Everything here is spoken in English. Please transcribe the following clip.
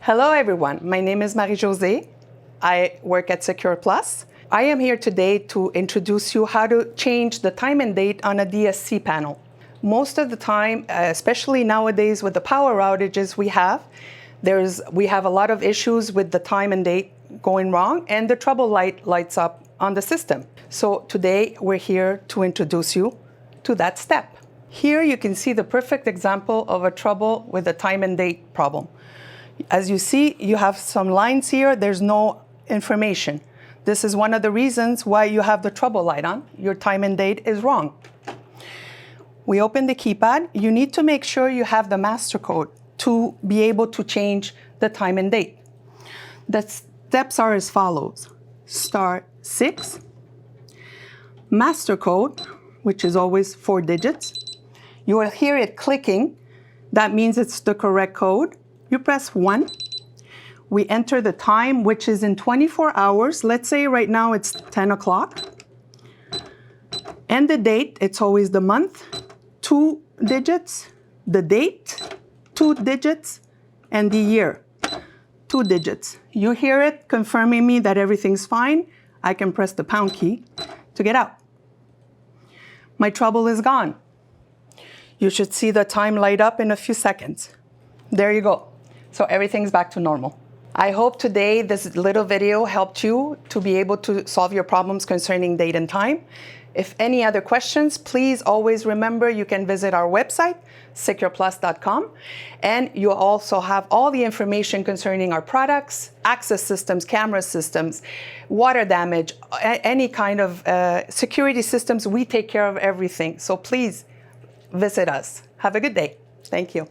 Hello everyone, my name is Marie-Josée. I work at Securplus. I am here today to introduce you how to change the time and date on a DSC panel. Most of the time, especially nowadays with the power outages we have a lot of issues with the time and date going wrong and the trouble light lights up on the system. So today we're here to introduce you to that step. Here you can see the perfect example of a trouble with a time and date problem. As you see, you have some lines here, there's no information. This is one of the reasons why you have the trouble light on. Your time and date is wrong. We open the keypad. You need to make sure you have the master code to be able to change the time and date. The steps are as follows. *6, master code, which is always 4 digits. You will hear it clicking. That means it's the correct code. You press 1. We enter the time, which is in 24 hours. Let's say right now it's 10 o'clock. And the date, it's always the month, 2 digits, the date, 2 digits, and the year, 2 digits. You hear it confirming me that everything's fine. I can press the pound key to get out. My trouble is gone. You should see the time light up in a few seconds. There you go. So everything's back to normal. I hope today this little video helped you to be able to solve your problems concerning date and time. If any other questions, please always remember you can visit our website, securplus.com, and you also have all the information concerning our products, access systems, camera systems, water damage, any kind of security systems. We take care of everything. So please visit us. Have a good day. Thank you.